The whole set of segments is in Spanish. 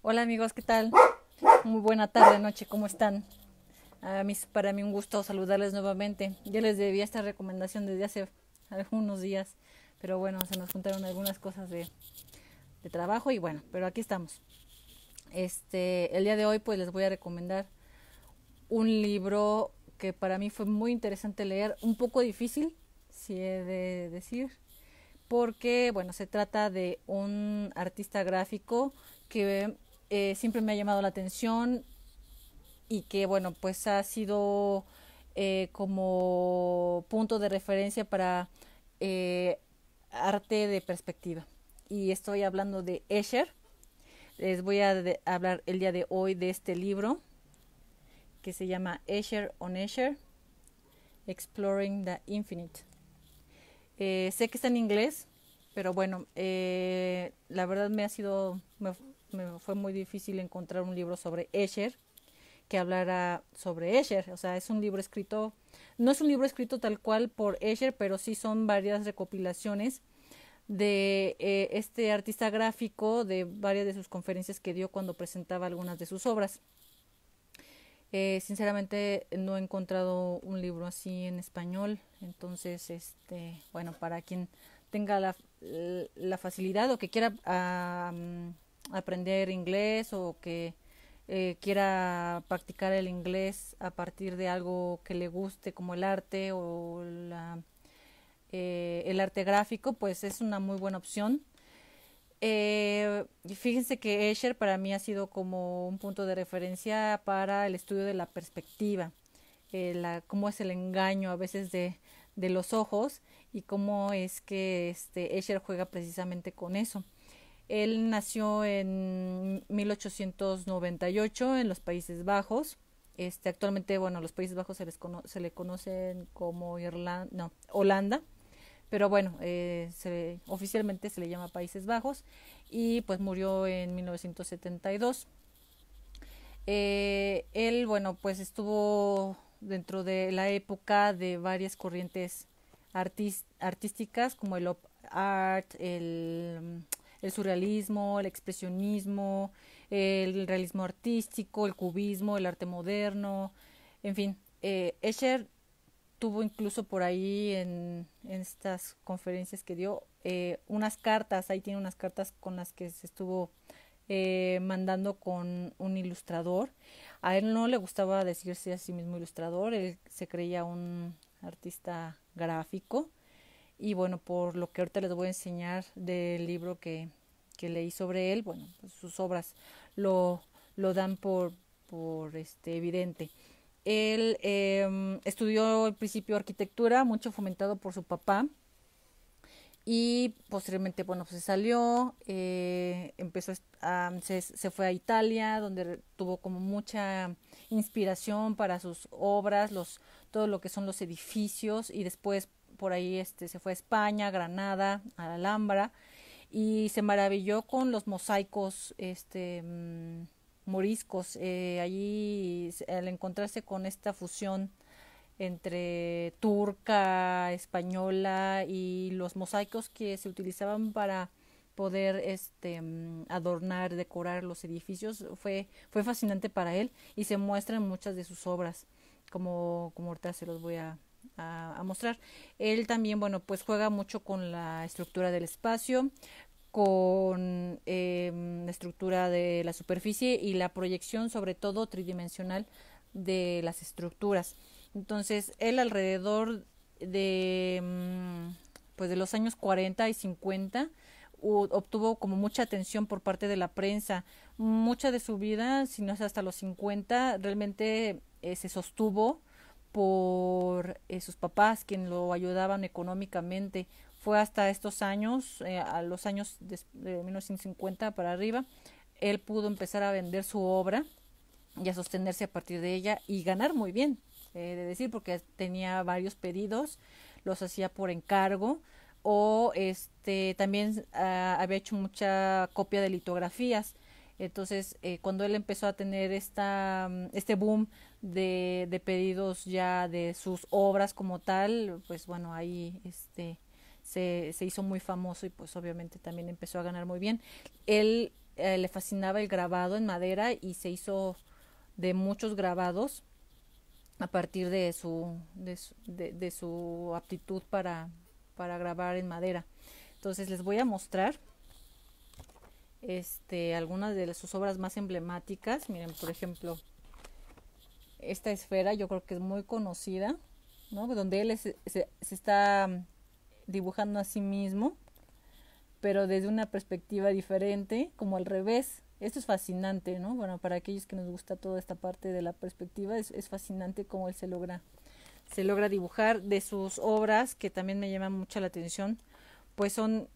Hola amigos, ¿qué tal? Muy buena tarde, noche, ¿cómo están? Para mí un gusto saludarles nuevamente. Ya les debía esta recomendación desde hace algunos días, pero bueno, se nos juntaron algunas cosas de trabajo y bueno, pero aquí estamos. El día de hoy pues les voy a recomendar un libro que para mí fue muy interesante leer, un poco difícil, si he de decir, porque bueno, se trata de un artista gráfico que siempre me ha llamado la atención y que bueno, pues ha sido como punto de referencia para eh, arte de perspectiva. Y estoy hablando de Escher. Les voy a hablar el día de hoy de este libro que se llama Escher on Escher, Exploring the Infinite. Sé que está en inglés, pero bueno, la verdad me fue muy difícil encontrar un libro sobre Escher que hablara sobre Escher. O sea, es un libro escrito, no es un libro escrito tal cual por Escher, pero sí son varias recopilaciones de este artista gráfico, de varias de sus conferencias que dio cuando presentaba algunas de sus obras. Sinceramente no he encontrado un libro así en español, entonces, bueno, para quien tenga la facilidad o que quiera aprender inglés o que quiera practicar el inglés a partir de algo que le guste como el arte o el arte gráfico, pues es una muy buena opción. Fíjense que Escher para mí ha sido como un punto de referencia para el estudio de la perspectiva, cómo es el engaño a veces de los ojos y cómo es que Escher juega precisamente con eso. Él nació en 1898 en los Países Bajos. Actualmente, bueno, los Países Bajos se le conocen como Irlanda, no, Holanda, pero bueno, oficialmente se le llama Países Bajos y pues murió en 1972. Él, bueno, pues estuvo dentro de la época de varias corrientes artísticas como el op art, el surrealismo, el expresionismo, el realismo artístico, el cubismo, el arte moderno, en fin. Escher tuvo incluso por ahí en estas conferencias que dio unas cartas, ahí tiene unas cartas con las que se estuvo mandando con un ilustrador. A él no le gustaba decirse a sí mismo ilustrador, él se creía un artista gráfico. Y bueno, por lo que ahorita les voy a enseñar del libro que leí sobre él, bueno, pues sus obras lo, lo dan por evidente. Él estudió al principio arquitectura, mucho fomentado por su papá, y posteriormente, bueno, pues se salió, se fue a Italia, donde tuvo como mucha inspiración para sus obras, todo lo que son los edificios, y después por ahí se fue a España, Granada, a la Alhambra, y se maravilló con los mosaicos moriscos. Allí, al encontrarse con esta fusión entre turca, española y los mosaicos que se utilizaban para poder adornar, decorar los edificios, fue fascinante para él y se muestra en muchas de sus obras, como ahorita se los voy a mostrar. Él también, bueno, pues juega mucho con la estructura del espacio, con la estructura de la superficie y la proyección, sobre todo tridimensional, de las estructuras. Entonces, él alrededor de, pues de los años 40 y 50 obtuvo como mucha atención por parte de la prensa. Mucha de su vida, si no es hasta los 50, realmente se sostuvo por sus papás, quien lo ayudaban económicamente. Fue hasta estos años, a los años de 1950 para arriba, él pudo empezar a vender su obra y a sostenerse a partir de ella y ganar muy bien, de decir, porque tenía varios pedidos, los hacía por encargo o también había hecho mucha copia de litografías. Entonces, cuando él empezó a tener este boom de pedidos ya de sus obras como tal, pues bueno, ahí se hizo muy famoso y pues obviamente también empezó a ganar muy bien. Él le fascinaba el grabado en madera y se hizo de muchos grabados a partir de su aptitud para grabar en madera. Entonces les voy a mostrar algunas de sus obras más emblemáticas. Miren, por ejemplo, esta esfera yo creo que es muy conocida, ¿no? Donde él se está dibujando a sí mismo, pero desde una perspectiva diferente, como al revés. Esto es fascinante, ¿no? Bueno, para aquellos que nos gusta toda esta parte de la perspectiva, es fascinante cómo él se logra dibujar. De sus obras, que también me llaman mucho la atención, pues son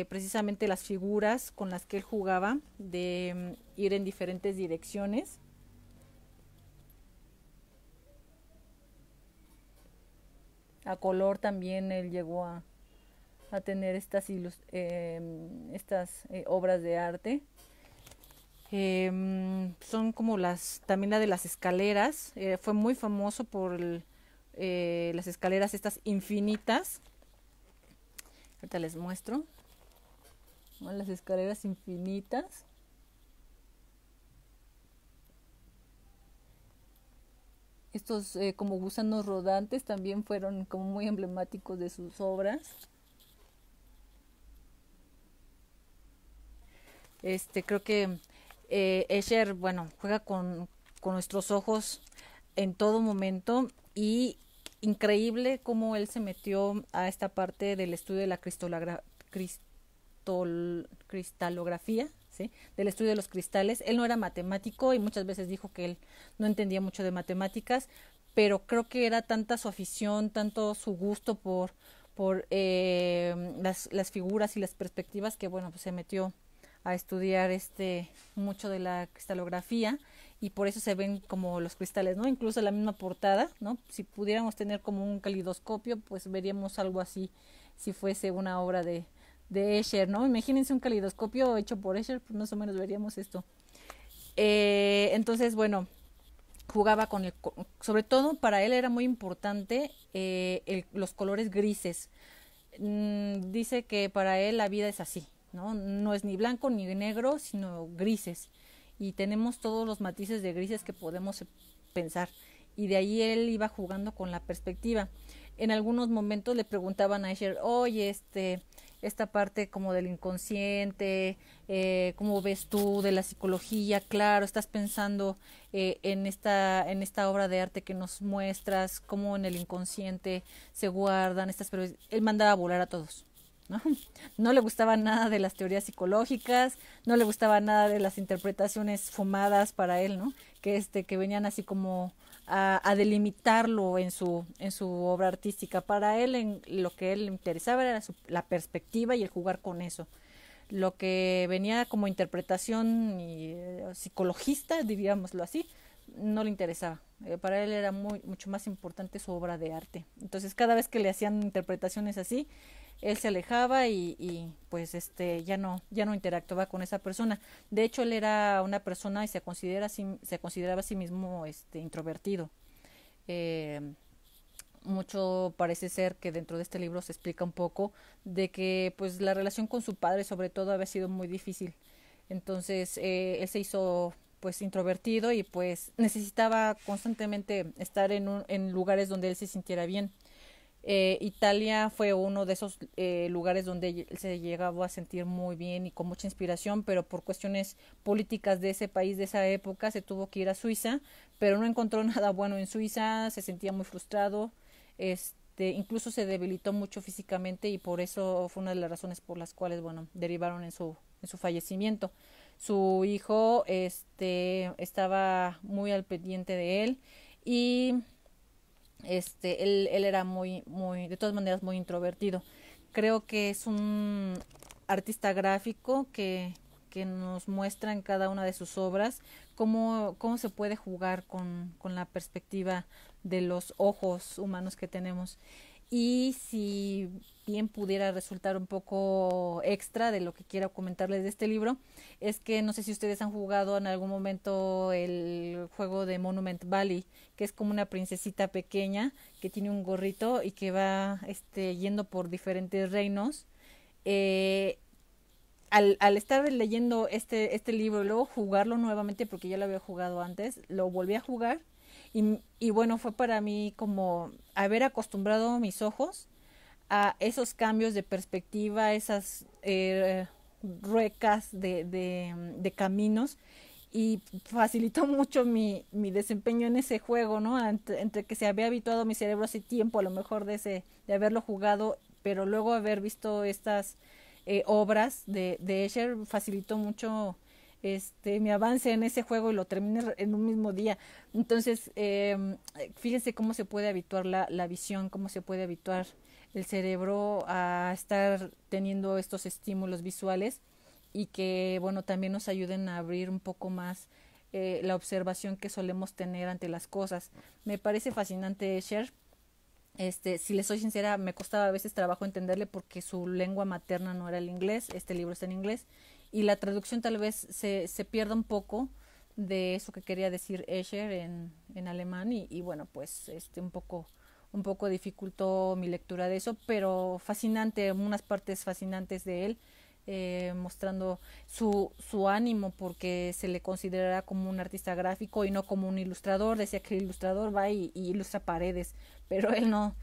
precisamente las figuras con las que él jugaba, de ir en diferentes direcciones. A color también él llegó a tener estas obras de arte. Son como también la de las escaleras. Fue muy famoso por las escaleras estas infinitas. Ahorita les muestro, ¿no? Las escaleras infinitas. Estos como gusanos rodantes también fueron como muy emblemáticos de sus obras. Creo que Escher, bueno, juega con nuestros ojos en todo momento, y increíble cómo él se metió a esta parte del estudio de la cristalografía, ¿sí? Del estudio de los cristales. Él no era matemático y muchas veces dijo que él no entendía mucho de matemáticas, pero creo que era tanta su afición, tanto su gusto por las figuras y las perspectivas, que bueno, pues se metió a estudiar mucho de la cristalografía, y por eso se ven como los cristales, ¿no? Incluso la misma portada, ¿no? Si pudiéramos tener como un calidoscopio, pues veríamos algo así si fuese una obra de Escher, ¿no? Imagínense un calidoscopio hecho por Escher, pues más o menos veríamos esto. Entonces, bueno, jugaba sobre todo para él era muy importante los colores grises. Dice que para él la vida es así, ¿no? No es ni blanco ni negro, sino grises. Y tenemos todos los matices de grises que podemos pensar. Y de ahí él iba jugando con la perspectiva. En algunos momentos le preguntaban a Escher, oye, esta parte como del inconsciente, ¿cómo ves tú de la psicología? Claro, estás pensando en esta obra de arte que nos muestras, cómo en el inconsciente se guardan pero él mandaba a volar a todos. ¿No? No le gustaba nada de las teorías psicológicas, no le gustaba nada de las interpretaciones fumadas para él, ¿no? Que venían así como a delimitarlo en su obra artística. Para él, lo que él le interesaba era la perspectiva y el jugar con eso. Lo que venía como interpretación psicologista, diríamoslo así, no le interesaba. Para él era mucho más importante su obra de arte. Entonces, cada vez que le hacían interpretaciones así, él se alejaba y pues ya no interactuaba con esa persona. De hecho, él era una persona y se consideraba a sí mismo introvertido. Mucho parece ser que dentro de este libro se explica un poco de que pues la relación con su padre sobre todo había sido muy difícil. Entonces él se hizo pues introvertido y pues necesitaba constantemente estar en lugares donde él se sintiera bien. Italia fue uno de esos lugares donde él se llegaba a sentir muy bien y con mucha inspiración, pero por cuestiones políticas de ese país, de esa época, se tuvo que ir a Suiza, pero no encontró nada bueno en Suiza, se sentía muy frustrado, incluso se debilitó mucho físicamente, y por eso fue una de las razones por las cuales, bueno, derivaron en su fallecimiento. Su hijo estaba muy al pendiente de él, y él era de todas maneras muy introvertido. Creo que es un artista gráfico que nos muestra en cada una de sus obras cómo se puede jugar con la perspectiva de los ojos humanos que tenemos. Y si bien pudiera resultar un poco extra de lo que quiero comentarles de este libro, es que no sé si ustedes han jugado en algún momento el juego de Monument Valley, que es como una princesita pequeña que tiene un gorrito y que va yendo por diferentes reinos. al estar leyendo este libro y luego jugarlo nuevamente, porque ya lo había jugado antes, lo volví a jugar y bueno, fue para mí como haber acostumbrado mis ojos a esos cambios de perspectiva, esas ruecas de caminos y facilitó mucho mi desempeño en ese juego, ¿no? Entre que se había habituado mi cerebro hace tiempo, a lo mejor de haberlo jugado, pero luego haber visto estas obras de Escher facilitó mucho mi avance en ese juego y lo terminé en un mismo día. Entonces, fíjense cómo se puede habituar la visión, cómo se puede habituar el cerebro a estar teniendo estos estímulos visuales y que, bueno, también nos ayuden a abrir un poco más la observación que solemos tener ante las cosas. Me parece fascinante Escher. Si les soy sincera, me costaba a veces trabajo entenderle porque su lengua materna no era el inglés, este libro está en inglés, y la traducción tal vez se pierda un poco de eso que quería decir Escher en alemán y bueno, pues un poco dificultó mi lectura de eso, pero fascinante, unas partes fascinantes de él, mostrando su ánimo porque se le considerará como un artista gráfico y no como un ilustrador. Decía que el ilustrador va y ilustra paredes, pero él no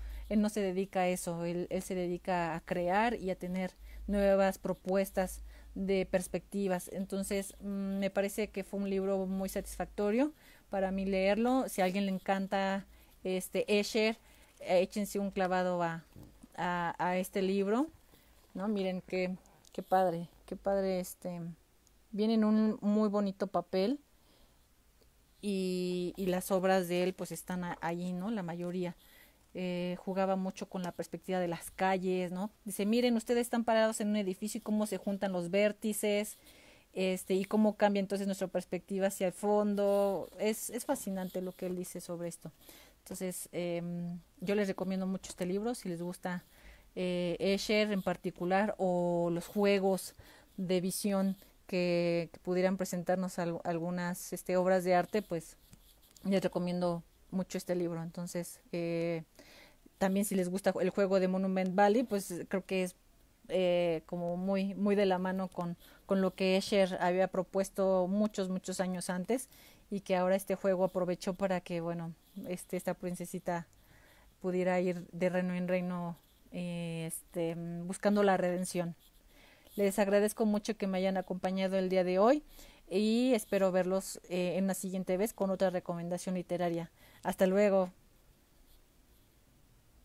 se dedica a eso, él se dedica a crear y a tener nuevas propuestas de perspectivas. Entonces, me parece que fue un libro muy satisfactorio para mí leerlo. Si a alguien le encanta Escher, échense un clavado a este libro, ¿no? Miren qué padre viene en un muy bonito papel y las obras de él pues están allí, ¿no? La mayoría. Jugaba mucho con la perspectiva de las calles, ¿no? Dice, miren, ustedes están parados en un edificio y cómo se juntan los vértices, y cómo cambia entonces nuestra perspectiva hacia el fondo. Es fascinante lo que él dice sobre esto. Entonces, yo les recomiendo mucho este libro si les gusta Escher en particular o los juegos de visión que pudieran presentarnos algunas obras de arte, pues les recomiendo mucho este libro. Entonces, también si les gusta el juego de Monument Valley, pues creo que es como muy de la mano con lo que Escher había propuesto muchos años antes y que ahora este juego aprovechó para que, bueno, esta princesita pudiera ir de reino en reino buscando la redención. Les agradezco mucho que me hayan acompañado el día de hoy y espero verlos en la siguiente vez con otra recomendación literaria. Hasta luego.